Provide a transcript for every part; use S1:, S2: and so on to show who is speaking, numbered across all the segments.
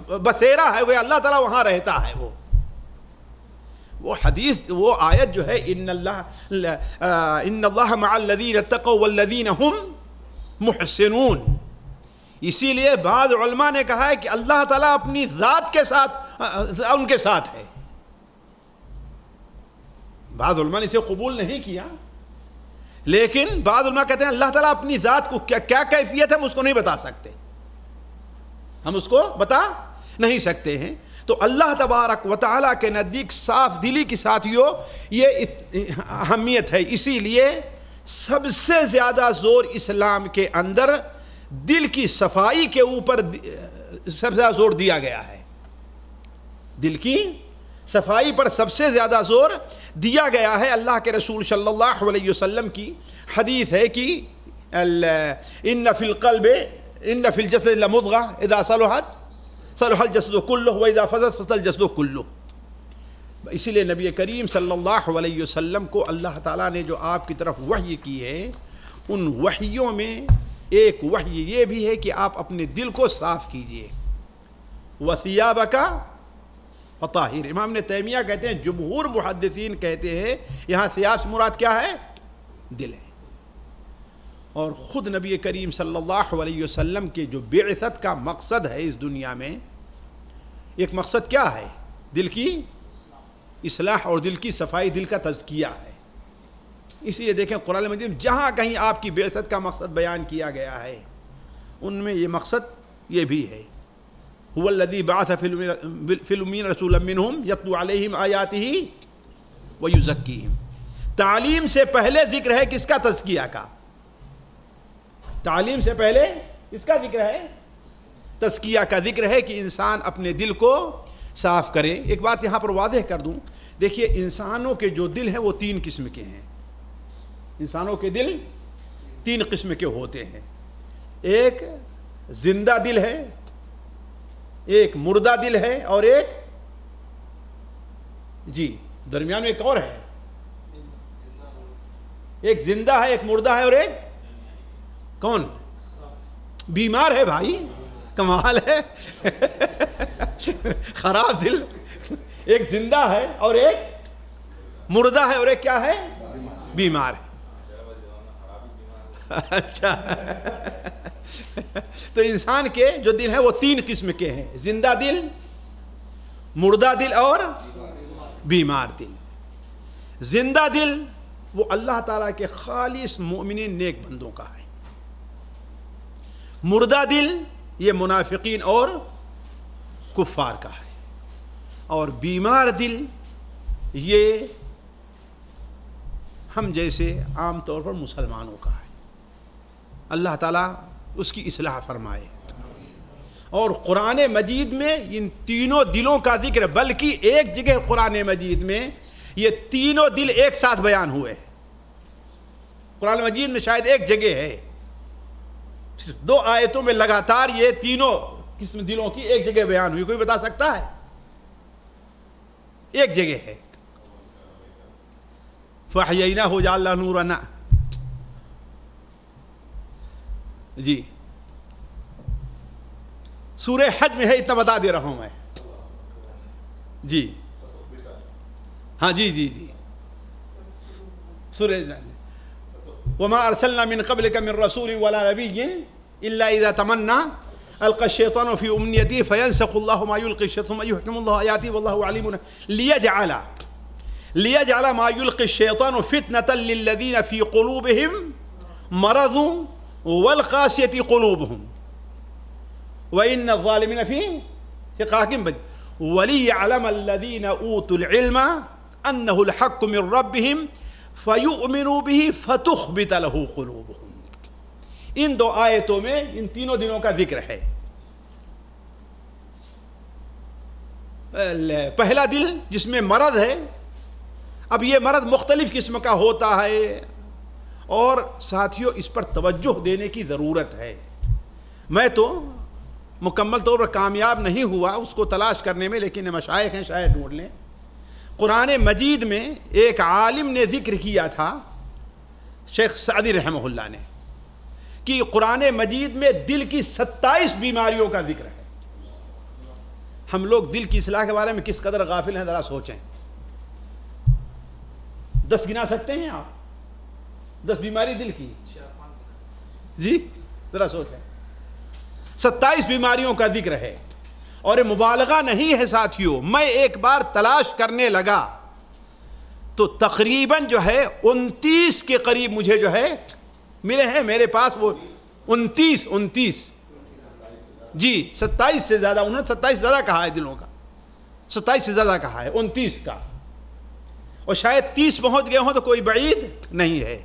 S1: بسیرا ہے، وہ اللہ تعالیٰ وہاں رہتا ہے۔ وہ حدیث، وہ آیت جو ہے ان اللہ مع الذین اتقوا والذین هم محسنون، اسی لیے بعض علماء نے کہا ہے کہ اللہ تعالیٰ اپنی ذات کے ساتھ ان کے ساتھ ہے۔ بعض علماء نے اسے قبول نہیں کیا، لیکن بعض علماء کہتے ہیں اللہ تعالیٰ اپنی ذات کو کیا کیفیت ہے ہم اس کو نہیں بتا سکتے، ہم اس کو بتا نہیں سکتے ہیں۔ تو اللہ تبارک و تعالیٰ کے نزدیک صاف دلی کی ساتھیوں یہ اہمیت ہے، اسی لیے سب سے زیادہ زور اسلام کے اندر دل کی صفائی کے اوپر سب سے زیادہ زور دیا گیا ہے۔ دل کی صفائی پر سب سے زیادہ زور دیا گیا ہے۔ اللہ کے رسول صلی اللہ علیہ وسلم کی حدیث ہے کہ ان فی القلب ان فی الجسد لمضغہ اذا صلحت صلح الجسد کلہ واذا فسدت فسد الجسد کلہ۔ اسی لیے نبی کریم صلی اللہ علیہ وسلم کو اللہ تعالیٰ نے جو آپ کی طرف وحی کی ہے، ان وحیوں میں ایک وحی یہ بھی ہے کہ آپ اپنے دل کو صاف کیجئے۔ وَثِيَابَكَ فَطَاهِرْ۔ امام ابن تیمیہ کہتے ہیں، جمہور محدثین کہتے ہیں یہاں ثیاب سے مراد کیا ہے؟ دل ہے۔ اور خود نبی کریم صلی اللہ علیہ وسلم کے جو بعثت کا مقصد ہے اس دنیا میں، ایک مقصد کیا ہے؟ دل کی اصلاح اور دل کی صفائی، دل کا تزکیہ ہے۔ اس لیے دیکھیں قرآن مجید میں جہاں کہیں آپ کی بعثت کا مقصد بیان کیا گیا ہے، ان میں یہ مقصد یہ بھی ہے۔ هو الذی بعث فی الامین رسولا منہم یتلو علیہم آیاتہ ویزکیہم۔ تعلیم سے پہلے ذکر ہے کس کا؟ تزکیہ کا۔ تعلیم سے پہلے اس کا ذکر ہے، تزکیہ کا ذکر ہے کہ انسان اپنے دل کو صاف کرے۔ ایک بات یہاں پر واضح کر دوں، دیکھیے انسانوں کے جو دل ہیں وہ تین قسم کے ہیں۔ انسانوں کے دل تین قسم کے ہوتے ہیں، ایک زندہ دل ہے، ایک مردہ دل ہے، اور ایک درمیان میں ایک اور ہے، ایک زندہ ہے، ایک مردہ ہے، اور ایک کون؟ بیمار ہے بھائی، کمال ہے خراب دل۔ ایک زندہ ہے اور ایک مردہ ہے، اور ایک کیا ہے؟ بیمار ہے۔ اچھا تو انسان کے جو دل ہیں وہ تین قسم کے ہیں، زندہ دل، مردہ دل اور بیمار دل۔ زندہ دل وہ اللہ تعالیٰ کے خالص مومنین نیک بندوں کا ہے۔ مردہ دل یہ منافقین اور کفار کا ہے، اور بیمار دل یہ ہم جیسے عام طور پر مسلمانوں کا ہے۔ اللہ تعالیٰ اس کی اصلاح فرمائے۔ اور قرآن مجید میں ان تینوں دلوں کا ذکر، بلکہ ایک جگہ قرآن مجید میں یہ تینوں دل ایک ساتھ بیان ہوئے ہیں۔ قرآن مجید میں شاید ایک جگہ ہے، دو آیتوں میں لگاتار یہ تینوں قسم دلوں کی ایک جگہ بیان ہوئی، کوئی بتا سکتا ہے؟ ایک جگہ ہے، فَأَحْيَيْنَاهُ وَجَعَلْنَا نُورًا۔ سورہ حج میں ہے، اتنا بتا دے رہا ہوں میں۔ ہاں سورہ وَمَا أَرْسَلْنَا مِن قَبْلِكَ مِن رَّسُولٍ وَلَا نَبِيٍّ إِلَّا إِذَا تَمَنَّى أَلْقَى الشَّيْطَانُ فِي أُمْنِيَّتِهِ فَيَنسَخُ اللَّهُ مَا يُلْقِي الشَّيْطَانُ ثُمَّ يُحْكِمُ اللَّهُ آيَاتِهِ وَاللَّهُ عَلِيمٌ لِيَجْعَلَ مَا يُلْقِي الشَّيْطَانُ فِتْنَةً لِلَّذِينَ فِي قُلُوبِهِم مَرَضٌ وَالْقَاسِيَةِ قُلُوبُهُمْ وَإِنَّ الظَّالِمِينَ فِي شِقَاقٍ بَعِيدٍ وَلِيَعْلَمَ الَّذِينَ أُوتُوا الْعِلْمَ أَنَّهُ الْحَقُّ مِن رَّبِّهِمْ فَيُؤْمِنُوا بِهِ فَتُخْبِتَ لَهُ قُلُوبُهُمْ۔ ان دو آیتوں میں ان تینوں دنوں کا ذکر ہے۔ پہلا دل جس میں مرض ہے، اب یہ مرض مختلف قسم کا ہوتا ہے، اور ساتھیوں اس پر توجہ دینے کی ضرورت ہے۔ میں تو مکمل طور پر کامیاب نہیں ہوا اس کو تلاش کرنے میں، لیکن مشائخ ہیں شاید ڈھونڈ لیں۔ قرآن مجید میں ایک عالم نے ذکر کیا تھا، شیخ سعدی رحمہ اللہ نے، کہ قرآن مجید میں دل کی 27 بیماریوں کا ذکر ہے۔ ہم لوگ دل کی اصلاح کے بارے میں کس قدر غافل ہیں ذرا سوچیں. 10 گنا سکتے ہیں آپ؟ 10 بیماری دل کی جی ذرا سوچیں. 27 بیماریوں کا ذکر ہے اور یہ مبالغہ نہیں ہے ساتھیوں. میں ایک بار تلاش کرنے لگا تو تقریباً جو ہے 29 کے قریب مجھے جو ہے ملے ہیں میرے پاس. وہ 29 جی 27 سے زیادہ. انہوں نے 27 سے زیادہ کہا ہے دلوں کا, 27 سے زیادہ کہا ہے, 29 کا, اور شاید 30 پہنچ گئے ہوں تو کوئی بعید نہیں ہے.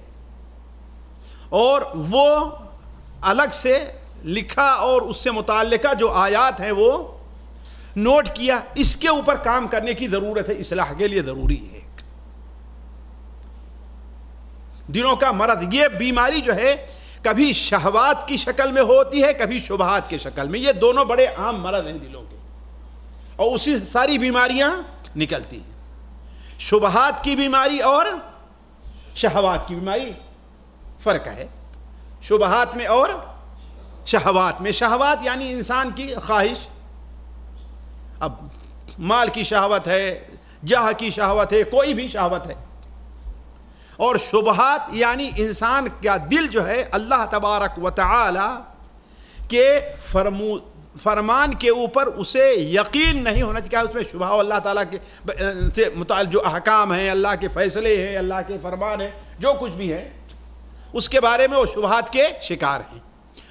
S1: اور وہ الگ سے لکھا اور اس سے متعلقہ جو آیات ہیں وہ نوٹ کیا. اس کے اوپر کام کرنے کی ضرورت ہے, اصلاح کے لیے ضروری ہے. دلوں کا مرض, یہ بیماری جو ہے کبھی شہوات کی شکل میں ہوتی ہے, کبھی شبہات کی شکل میں. یہ دونوں بڑے عام مرض ہیں دلوں کے, اور اسی ساری بیماریاں نکلتی ہیں. شبہات کی بیماری اور شہوات کی بیماری فرق ہے. شبہات میں اور شہوات میں. شہوات یعنی انسان کی خواہش, اب مال کی شہوت ہے, جاہ کی شہوت ہے, کوئی بھی شہوت ہے. اور شبہات یعنی انسان کا دل جو ہے اللہ تبارک و تعالی کے فرمان کے اوپر اسے یقین نہیں ہونا چاہیے. اس میں شبہ, اللہ تعالیٰ کے سے متعلق جو احکام ہیں, اللہ کے فیصلے ہیں, اللہ کے فرمان ہیں, جو کچھ بھی ہے اس کے بارے میں وہ شبہات کے شکار ہیں.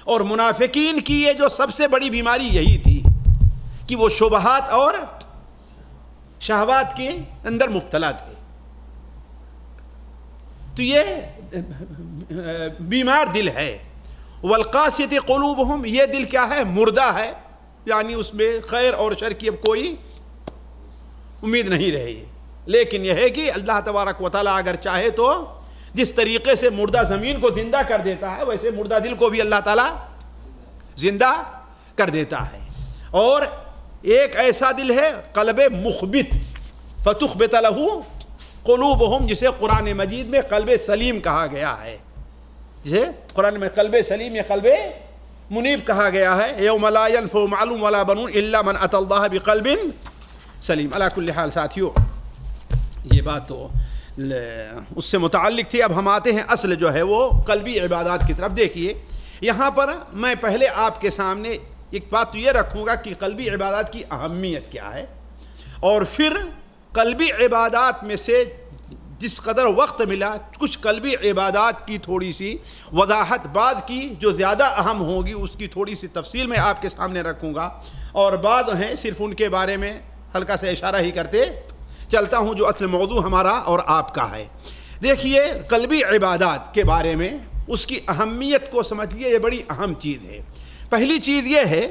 S1: اور منافقین کی یہ جو سب سے بڑی بیماری یہی تھی کہ وہ شبہات اور شہوات کے اندر مبتلا تھے. تو یہ بیمار دل ہے. والقاسیۃ قلوبہم, یہ دل کیا ہے؟ مردہ ہے, یعنی اس میں خیر اور شر کی اب کوئی امید نہیں رہی. لیکن یہ ہے کہ اللہ تبارک و تعالیٰ اگر چاہے تو جس طریقے سے مردہ زمین کو زندہ کر دیتا ہے, ویسے مردہ دل کو بھی اللہ تعالیٰ زندہ کر دیتا ہے. اور ایک ایسا دل ہے قلب مخبت, فتخبت لہ قلوبہم, جسے قرآن مجید میں قلب سلیم کہا گیا ہے, جسے قرآن میں قلب سلیم یا قلب منیب کہا گیا ہے. یوم لا ینفع مال ولا بنون الا من اتى اللہ بقلب سلیم. علی کل حال ساتھیو, یہ بات تو اس سے متعلق تھی. اب ہم آتے ہیں اصل جو ہے وہ قلبی عبادات کی طرف. دیکھیے یہاں پر میں پہلے آپ کے سامنے ایک بات تو یہ رکھوں گا کہ قلبی عبادات کی اہمیت کیا ہے, اور پھر قلبی عبادات میں سے جس قدر وقت ملا کچھ قلبی عبادات کی تھوڑی سی وضاحت, بعد کی جو زیادہ اہم ہوگی اس کی تھوڑی سی تفصیل میں آپ کے سامنے رکھوں گا, اور بعد ہیں صرف ان کے بارے میں ہلکا سے اشارہ ہی کرتے چلتا ہوں جو اصل موضوع ہمارا اور آپ کا ہے. دیکھیے قلبی عبادات کے بارے میں اس کی اہمیت کو سمجھیے, یہ بڑی اہم چیز ہے. پہلی چیز یہ ہے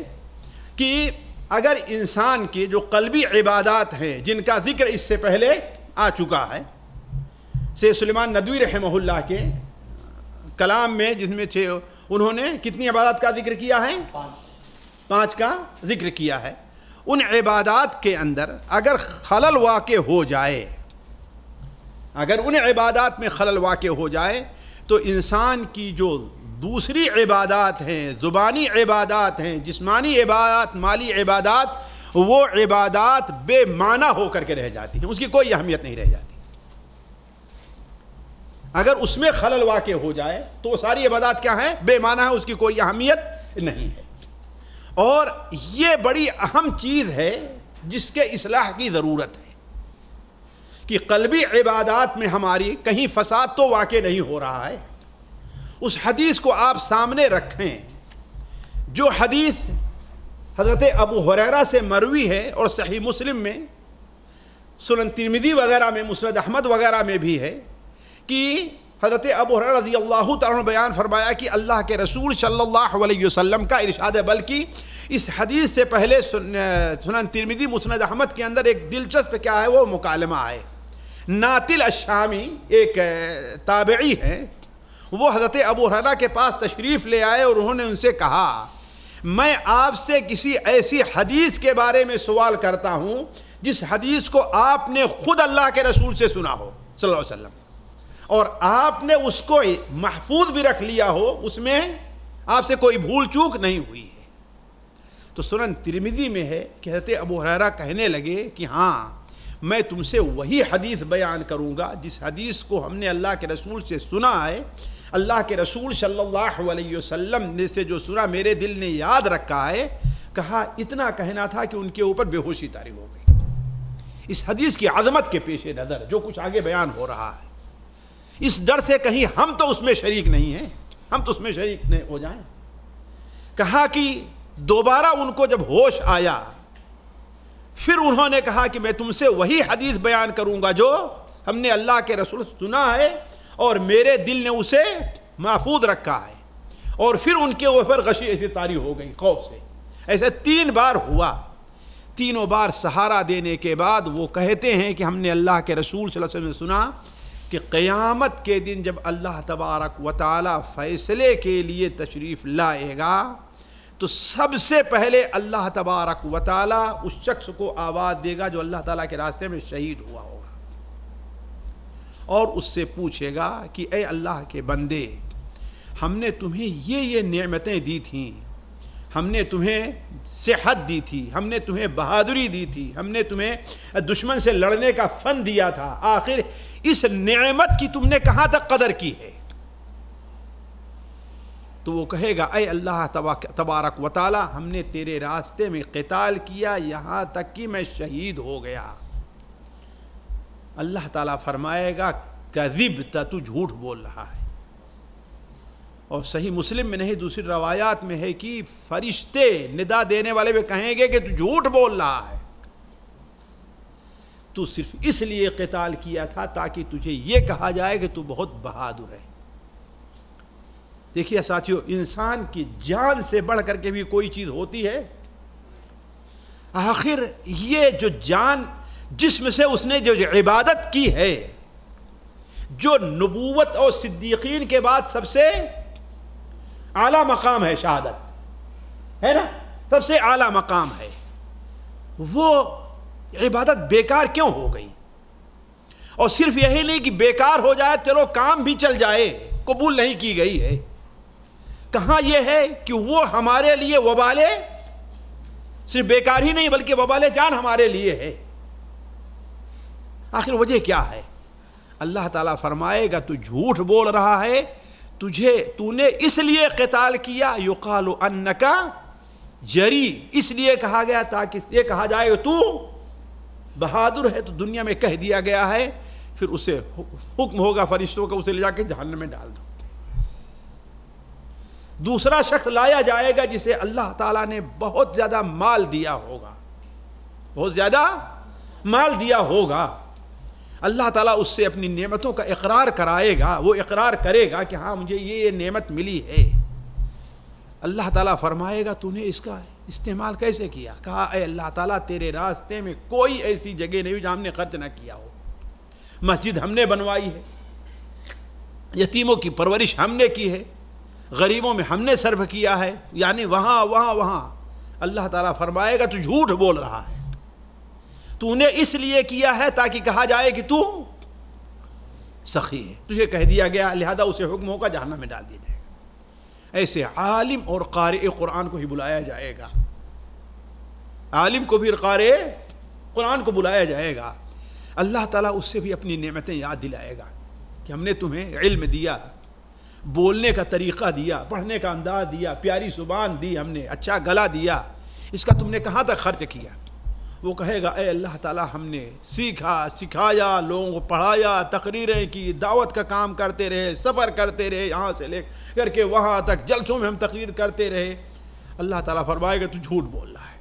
S1: کہ اگر انسان کی جو قلبی عبادات ہیں جن کا ذکر اس سے پہلے آ چکا ہے, سید سلیمان ندوی رحمہ اللہ کے کلام میں, جس میں انہوں نے کتنی عبادات کا ذکر کیا ہے؟ 5 کا ذکر کیا ہے. ان عبادات کے اندر اگر خلل واقع ہو جائے, اگر ان عبادات میں خلل واقع ہو جائے تو انسان کی جو دوسری عبادات ہیں, زبانی عبادات ہیں, جسمانی عبادات, مالی عبادات, وہ عبادات بے معنی ہو کر کے رہ جاتی ہیں, اس کی کوئی اہمیت نہیں رہ جاتی. اگر اس میں خلل واقع ہو جائے تو وہ ساری عبادات کیا ہیں؟ بے معنی ہے, اس کی کوئی اہمیت نہیں ہے. اور یہ بڑی اہم چیز ہے جس کے اصلاح کی ضرورت ہے کہ قلبی عبادات میں ہماری کہیں فساد تو واقع نہیں ہو رہا ہے. اس حدیث کو آپ سامنے رکھیں جو حدیث حضرت ابو ہریرہ سے مروی ہے اور صحیح مسلم میں, سنن ترمذی وغیرہ میں, مسند احمد وغیرہ میں بھی ہے کہ حضرت ابو ہریرہ رضی اللہ تعالیٰ عنہ بیان فرمایا کہ اللہ کے رسول صلی اللہ علیہ وسلم کا ارشاد ہے. بلکہ اس حدیث سے پہلے سنن ترمذی, مسند احمد کے اندر ایک دلچسپ کیا ہے وہ مکالمہ ہے. ناتل الشامی ایک تابعی ہیں, وہ حضرت ابو ہریرہ کے پاس تشریف لے آئے اور انہوں نے ان سے کہا, میں آپ سے کسی ایسی حدیث کے بارے میں سوال کرتا ہوں جس حدیث کو آپ نے خود اللہ کے رسول سے سنا ہو صلی اللہ علیہ وسلم, اور آپ نے اس کو محفوظ بھی رکھ لیا ہو, اس میں آپ سے کوئی بھول چوک نہیں ہوئی ہے. تو سنن ترمذی میں ہے کہ حضرت ابو ہریرہ کہنے لگے کہ ہاں میں تم سے وہی حدیث بیان کروں گا جس حدیث کو ہم نے اللہ کے رسول سے سنا ہے، اللہ کے رسول صلی اللہ علیہ وسلم نے سے جو سنا میرے دل نے یاد رکھا ہے۔ کہا اتنا کہنا تھا کہ ان کے اوپر بے ہوشی طاری ہو گئی۔ اس حدیث کی عظمت کے پیش نظر جو کچھ آگے بیان ہو رہا ہے، اس ڈر سے کہیں ہم تو اس میں شریک نہیں ہیں، ہم تو اس میں شریک نہیں ہو جائیں۔ کہا کہ دوبارہ ان کو جب ہوش آیا پھر انہوں نے کہا کہ میں تم سے وہی حدیث بیان کروں گا جو ہم نے اللہ کے رسول سنا ہے اور میرے دل نے اسے محفوظ رکھا ہے۔ اور پھر ان کے اوپر غشی ایسی طاری ہو گئی خوف سے۔ ایسے 3 بار ہوا۔ تینوں بار سہارا دینے کے بعد وہ کہتے ہیں کہ ہم نے اللہ کے رسول صلی اللہ علیہ وسلم نے سنا کہ قیامت کے دن جب اللہ تبارک و تعالی فیصلے کے لیے تشریف لائے گا تو سب سے پہلے اللہ تبارک و تعالی اس شخص کو آواز دے گا جو اللہ تعالیٰ کے راستے میں شہید ہوا ہوگا، اور اس سے پوچھے گا کہ اے اللہ کے بندے، ہم نے تمہیں یہ نعمتیں دی تھیں، ہم نے تمہیں صحت دی تھی، ہم نے تمہیں بہادری دی تھی، ہم نے تمہیں دشمن سے لڑنے کا فن دیا تھا، آخر اس نعمت کی تم نے کہاں تک قدر کی ہے؟ تو وہ کہے گا اے اللہ تبارک و تعالی، ہم نے تیرے راستے میں قتال کیا یہاں تک کہ میں شہید ہو گیا۔ اللہ تعالیٰ فرمائے گا کذبت، تو جھوٹ بول رہا ہے۔ اور صحیح مسلم میں نہیں دوسری روایات میں ہے کہ فرشتے ندا دینے والے بھی کہیں گے کہ تو جھوٹ بول رہا ہے، تو صرف اس لیے قتال کیا تھا تاکہ تجھے یہ کہا جائے کہ تو بہت بہادر ہے۔ دیکھیے ساتھیو، انسان کی جان سے بڑھ کر کے بھی کوئی چیز ہوتی ہے؟ آخر یہ جو جان جسم سے اس نے جو عبادت کی ہے، جو نبوت اور صدیقین کے بعد سب سے اعلیٰ مقام ہے، شہادت ہے نا، سب سے اعلیٰ مقام ہے، وہ عبادت بیکار کیوں ہو گئی؟ اور صرف یہی نہیں کہ بیکار ہو جائے، چلو کام بھی چل جائے، قبول نہیں کی گئی ہے۔ کہاں یہ ہے کہ وہ ہمارے لیے وبال صرف بیکار ہی نہیں بلکہ وبال جان ہمارے لیے ہے۔ آخر وجہ کیا ہے؟ اللہ تعالیٰ فرمائے گا تو جھوٹ بول رہا ہے، تو نے اس لیے قتال کیا، یقال انک جری، اس لیے کہا گیا تاکہ یہ کہا جائے کہ تو بہادر ہے، تو دنیا میں کہہ دیا گیا ہے، پھر اسے حکم ہوگا فرشتوں کا اسے لے جا کے جہنم میں ڈال دو۔ دوسرا شخص لایا جائے گا جسے اللہ تعالیٰ نے بہت زیادہ مال دیا ہوگا، بہت زیادہ مال دیا ہوگا، اللہ تعالیٰ اس سے اپنی نعمتوں کا اقرار کرائے گا، وہ اقرار کرے گا کہ ہاں مجھے یہ نعمت ملی ہے۔ اللہ تعالیٰ فرمائے گا تو نے اس کا استعمال کیسے کیا؟ کہا اے اللہ تعالیٰ تیرے راستے میں کوئی ایسی جگہ نہیں جہاں ہم نے خرچ نہ کیا ہو، مسجد ہم نے بنوائی ہے، یتیموں کی پرورش ہم نے کی ہے، غریبوں میں ہم نے صرف کیا ہے، یعنی وہاں۔ اللہ تعالیٰ فرمائے گا تو جھوٹ بول رہا ہے، تو نے اس لیے کیا ہے تاکہ کہا جائے کہ تو سخی ہے، تجھے کہہ دیا گیا لہذا اسے حکم ہوگا جہنم میں ڈال دیا جائے گا۔ ایسے عالم اور قارئ قرآن کو ہی بلایا جائے گا، عالم کو بھی قارئ قرآن کو بلایا جائے گا، اللہ تعالیٰ اس سے بھی اپنی نعمتیں یاد دلائے گا کہ ہم نے تمہیں علم دیا، بولنے کا طریقہ دیا، پڑھنے کا انداز دیا، پیاری زبان دی، ہم نے اچھا گلا دیا، اس کا تم نے کہاں تک خرچ کیا؟ وہ کہے گا اے اللہ تعالیٰ ہم نے سیکھا، سکھایا، لوگوں کو پڑھایا، تقریریں کی، دعوت کا کام کرتے رہے، سفر کرتے رہے، یہاں سے لے کر کے وہاں تک جلسوں میں ہم تقریر کرتے رہے۔ اللہ تعالیٰ فرمائے گا تو جھوٹ بول رہا ہے،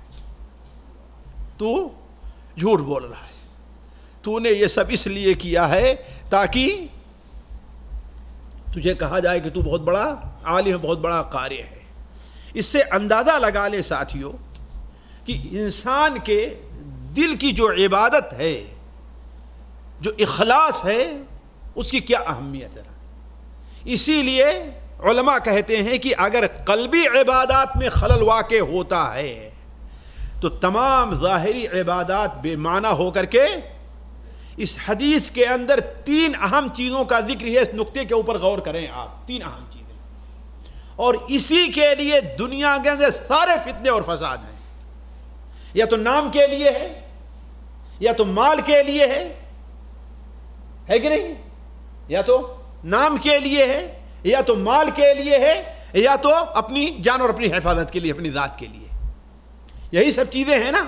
S1: تو جھوٹ بول رہا ہے، تو نے یہ سب اس لیے کیا ہے تاکہ تجھے کہا جائے کہ تو بہت بڑا عالم، بہت بڑا قارئ ہے۔ اس سے اندازہ لگا لے ساتھیوں کہ انسان کے دل کی جو عبادت ہے، جو اخلاص ہے، اس کی کیا اہمیت ہے۔ اسی لیے علماء کہتے ہیں کہ اگر قلبی عبادات میں خلل واقع ہوتا ہے تو تمام ظاہری عبادات بے معنی ہو کر کے، اس حدیث کے اندر 3 اہم چیزوں کا ذکر ہے، اس نقطے کے اوپر غور کریں آپ، 3 اہم چیزیں، اور اسی کے لیے دنیا کے اندر سارے فتنے اور فساد ہیں۔ یا تو نام کے لیے ہے یا تو مال کے لیے ہے کہ نہیں؟ یا تو نام کے لیے ہے یا تو مال کے لیے ہے یا تو اپنی جان اور اپنی حفاظت کے لیے، اپنی ذات کے لیے. یہی سب چیزیں ہیں نا.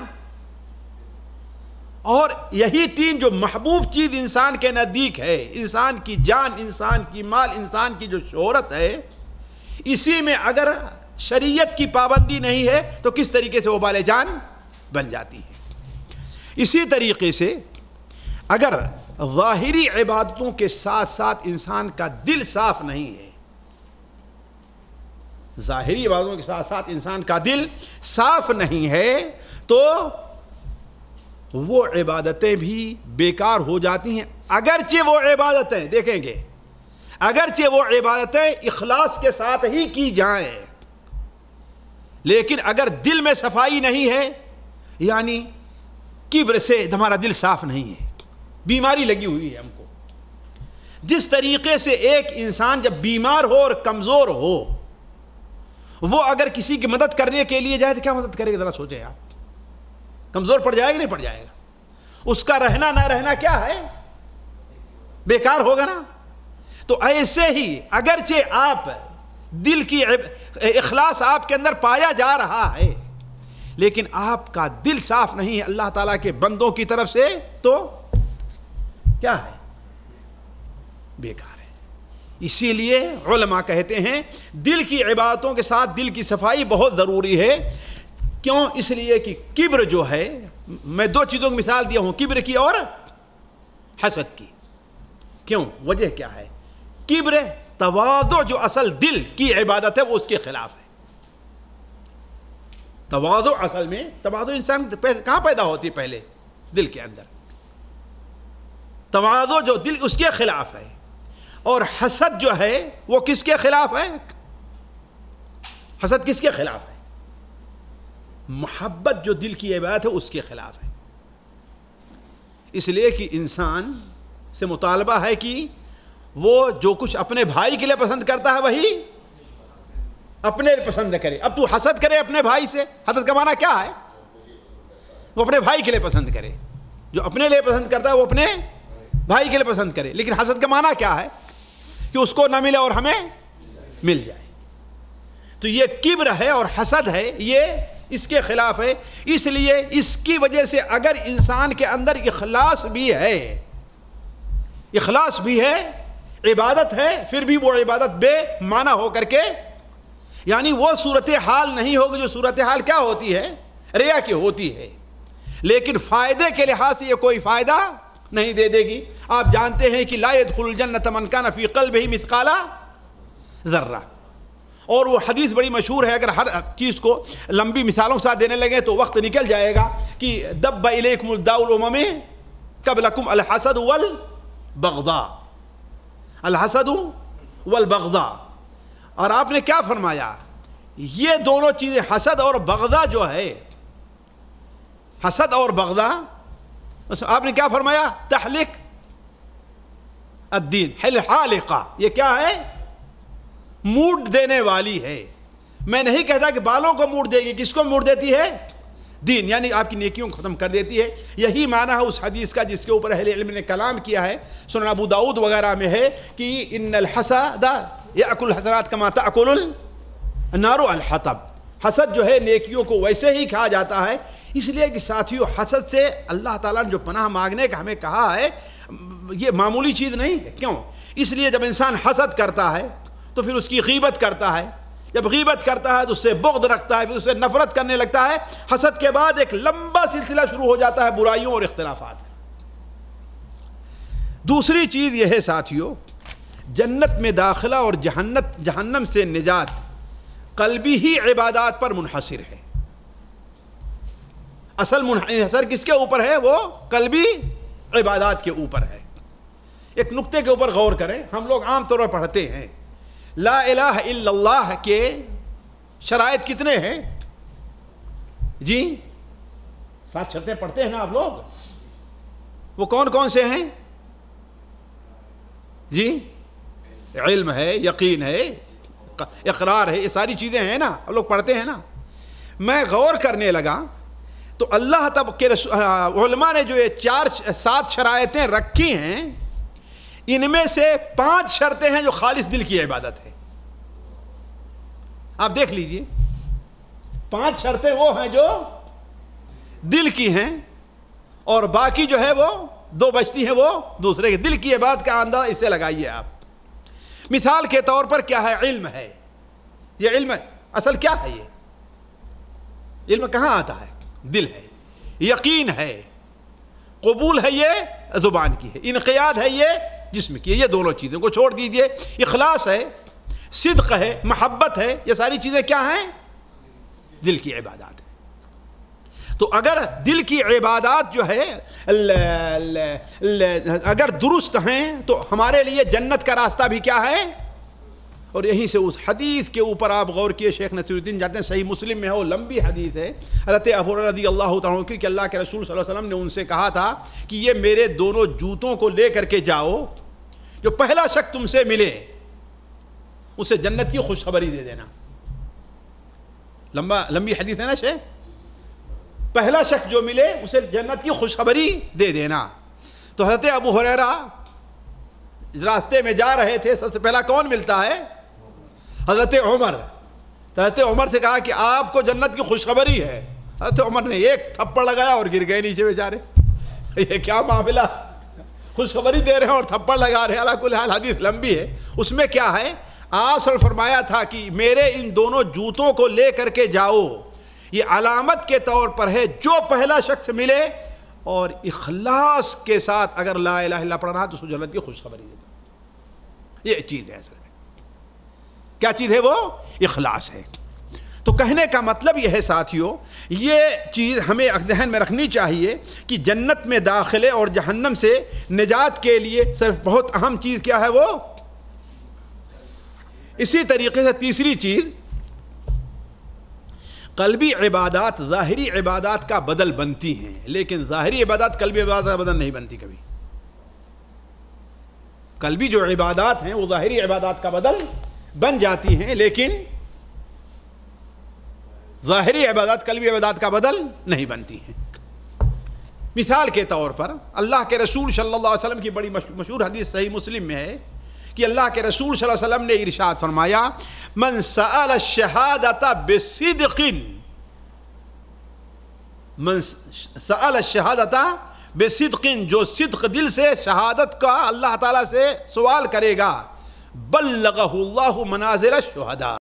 S1: اور یہی تین جو محبوب چیز انسان کے نزدیک ہے، انسان کی جان، انسان کی مال، انسان کی جو شہرت ہے، اسی میں اگر شریعت کی پابندی نہیں ہے تو کس طریقے سے وہ بال جان بن جاتی ہے. اسی طریقے سے اگر ظاہری عبادتوں کے ساتھ ساتھ انسان کا دل صاف نہیں ہے، ظاہری عبادتوں کے ساتھ ساتھ انسان کا دل صاف نہیں ہے تو وہ عبادتیں بھی بیکار ہو جاتی ہیں. اگرچہ وہ عبادتیں دیکھیں گے، اگرچہ وہ عبادتیں اخلاص کے ساتھ ہی کی جائیں، لیکن اگر دل میں صفائی نہیں ہے، یعنی کبر سے ہمارا دل صاف نہیں ہے، بیماری لگی ہوئی ہے ہم کو. جس طریقے سے ایک انسان جب بیمار ہو اور کمزور ہو، وہ اگر کسی کی مدد کرنے کے لیے جائے تو کیا مدد کرے گا؟ ذرا سوچیں آپ. کمزور پڑ جائے گا نہیں پڑ جائے گا؟ اس کا رہنا نہ رہنا کیا ہے؟ بیکار ہوگا نا. تو ایسے ہی اگرچہ آپ دل کی اخلاص آپ کے اندر پایا جا رہا ہے، لیکن آپ کا دل صاف نہیں ہے اللہ تعالیٰ کے بندوں کی طرف سے، تو کیا ہے؟ بیکار ہے. اسی لیے علماء کہتے ہیں دل کی عبادتوں کے ساتھ دل کی صفائی بہت ضروری ہے. کیوں؟ اس لیے کہ کبر جو ہے، میں دو چیزوں کی مثال دیا ہوں، کبر کی اور حسد کی. کیوں؟ وجہ کیا ہے؟ کبر، تواضع جو اصل دل کی عبادت ہے وہ اس کے خلاف ہے. تواضع اصل میں، تواضع انسان کہاں پیدا ہوتی ہے؟ پہلے دل کے اندر. تواضع جو دل اس کے خلاف ہے. اور حسد جو ہے وہ کس کے خلاف ہے؟ حسد کس کے خلاف ہے؟ محبت جو دل کی عبادت ہے اس کے خلاف ہے. اس لیے کہ انسان سے مطالبہ ہے کہ وہ جو کچھ اپنے بھائی کے لیے پسند کرتا ہے وہی اپنے لیے پسند کرے. اب تو حسد کرے اپنے بھائی سے، حسد کا معنی کیا ہے؟ وہ اپنے بھائی کے لیے پسند کرے. جو اپنے لیے پسند کرتا ہے وہ اپنے بھائی کے لیے پسند کرے. لیکن حسد کا معنی کیا ہے؟ کہ اس کو نہ ملے اور ہمیں مل جائے. تو یہ کبر ہے اور حسد ہے، یہ اس کے خلاف ہے. اس لیے اس کی وجہ سے اگر انسان کے اندر اخلاص بھی ہے، اخلاص بھی ہے، عبادت ہے، پھر بھی وہ عبادت بے معنی ہو کر کے، یعنی وہ صورتحال نہیں ہوگی جو صورتحال کیا ہوتی ہے؟ ریا کی ہوتی ہے. لیکن فائدے کے لحاظ سے یہ کوئی فائدہ نہیں دے دے گی. آپ جانتے ہیں کہ لا يدخل الجنة من كان في قلبه مثقال ذرہ، اور وہ حدیث بڑی مشہور ہے. اگر ہر چیز کو لمبی مثالوں کے ساتھ دینے لگے تو وقت نکل جائے گا. کہ دب الیکم الداء الامم قبلکم الحسد والبغضاء، الحسد والبغضاء. اور آپ نے کیا فرمایا؟ یہ دونوں چیزیں حسد اور بغضاء جو ہے، حسد اور بغضاء، آپ نے کیا فرمایا؟ تحلق الدین حالقہ. یہ کیا ہے؟ موڈ دینے والی ہے. میں نہیں کہتا کہ بالوں کو موڈ دے گی، کس کو موڈ دیتی ہے؟ دین، یعنی آپ کی نیکیوں کو ختم کر دیتی ہے. یہی معنی ہے اس حدیث کا جس کے اوپر اہل علم نے کلام کیا ہے. سنن ابو داؤد وغیرہ میں ہے کہ ان الحسد یاکل الحسنات کما تاکل النار الحطب. حسد جو ہے نیکیوں کو ویسے ہی کھا جاتا ہے. اس لیے کہ ساتھیوں، حسد سے اللہ تعالیٰ نے جو پناہ مانگنے کا ہمیں کہا ہے یہ معمولی چیز نہیں ہے. کیوں؟ اس لیے جب انسان حسد کرتا ہے تو پھر اس کی غیبت کرتا ہے. جب غیبت کرتا ہے تو اس سے بغض رکھتا ہے، پھر اس سے نفرت کرنے لگتا ہے. حسد کے بعد ایک لمبا سلسلہ شروع ہو جاتا ہے برائیوں اور اختلافات کا. دوسری چیز یہ ہے ساتھیوں، جنت میں داخلہ اور جہنم سے نجات قلبی ہی عبادات پر منحصر ہے. اصل منحصر کس کے اوپر ہے؟ وہ قلبی عبادات کے اوپر ہے. ایک نقطے کے اوپر غور کریں. ہم لوگ عام طور پر پڑھتے ہیں لا الہ الا اللہ کے شرائط کتنے ہیں؟ جی 7 شرطیں پڑھتے ہیں نا آپ لوگ. وہ کون کون سے ہیں؟ جی علم ہے، یقین ہے، اقرار ہے، یہ ساری چیزیں ہیں نا، آپ لوگ پڑھتے ہیں نا. میں غور کرنے لگا تو اللہ تب کے علماء نے جو یہ 7 شرائطیں رکھی ہیں، ان میں سے 5 شرطیں ہیں جو خالص دل کی عبادت ہے. آپ دیکھ لیجئے، 5 شرطیں وہ ہیں جو دل کی ہیں، اور باقی جو ہے وہ 2 بچتی ہیں وہ دوسرے کے. دل کی عبادت کا اندازہ اس سے لگائیے آپ. مثال کے طور پر کیا ہے؟ علم ہے. یہ علم اصل کیا ہے؟ یہ علم کہاں آتا ہے؟ دل ہے. یقین ہے، قبول ہے، یہ زبان کی ہے. انقیاد ہے، یہ جسم کی ہے. یہ دونوں چیزوں کو چھوڑ دیجئے. اخلاص ہے، صدق ہے، محبت ہے. یہ ساری چیزیں کیا ہیں؟ دل کی عبادات ہیں. تو اگر دل کی عبادات جو ہے اگر درست ہیں تو ہمارے لیے جنت کا راستہ بھی کیا ہے؟ اور یہیں سے اس حدیث کے اوپر آپ غور کیے، شیخ نصیر الدین جاتے ہیں، صحیح مسلم میں ہے، وہ لمبی حدیث ہے، حضرت ابو ہریرہ رضی اللہ تعالیٰ عنہ کی، کہ اللہ کے رسول صلی اللہ علیہ وسلم نے ان سے کہا تھا کہ یہ میرے دونوں جوتوں کو لے کر کے جاؤ، جو پہلا شخص تم سے ملے اسے جنت کی خوشخبری دے دینا. لمبی حدیث ہے نا شیخ. پہلا شخص جو ملے اسے جنت کی خوشخبری دے دینا. تو حضرت ابو ہریرہ راستے میں جا رہے تھے، سب سے پہلا کون ملتا ہے؟ حضرت عمر. حضرت عمر سے کہا کہ آپ کو جنت کی خوشخبری ہے. حضرت عمر نے ایک تھپڑ لگایا اور گر گئے نیچے بیچارے. یہ کیا معاملہ؟ خوشخبری دے رہے ہیں اور تھپڑ لگا رہے ہیں. علی کل حال حدیث لمبی ہے. اس میں کیا ہے؟ آپ صلی اللہ علیہ وسلم فرمایا تھا کہ میرے ان دونوں جوتوں کو لے کر کے جاؤ، یہ علامت کے طور پر ہے، جو پہلا شخص ملے اور اخلاص کے ساتھ اگر لا الہ الا اللہ پڑھ رہا تو اس کو جنت کی خوشخبری دے دو. یہ چیز ہے اصل میں. کیا چیز ہے وہ؟ اخلاص ہے. تو کہنے کا مطلب یہ ہے ساتھیوں، یہ چیز ہمیں ذہن میں رکھنی چاہیے کہ جنت میں داخلے اور جہنم سے نجات کے لیے صرف بہت اہم چیز کیا ہے وہ. اسی طریقے سے تیسری چیز، قلبی عبادات ظاہری عبادات کا بدل بنتی ہیں، لیکن ظاہری عبادات قلبی عبادات کا بدل نہیں بنتی کبھی. قلبی جو عبادات ہیں وہ ظاہری عبادات کا بدل بن جاتی ہیں، لیکن ظاہری عبادات قلبی عبادات کا بدل نہیں بنتی ہیں. مثال کے طور پر اللہ کے رسول صلی اللہ علیہ وسلم کی بڑی مشہور حدیث صحیح مسلم میں ہے کہ اللہ کے رسول صلی اللہ علیہ وسلم نے ارشاد فرمایا، من سأل الشہادۃ بصدق، من سأل الشہادۃ بصدق، جو صدق دل سے شہادت کا اللہ تعالیٰ سے سوال کرے گا، بلغہ اللہ منازل الشہداء،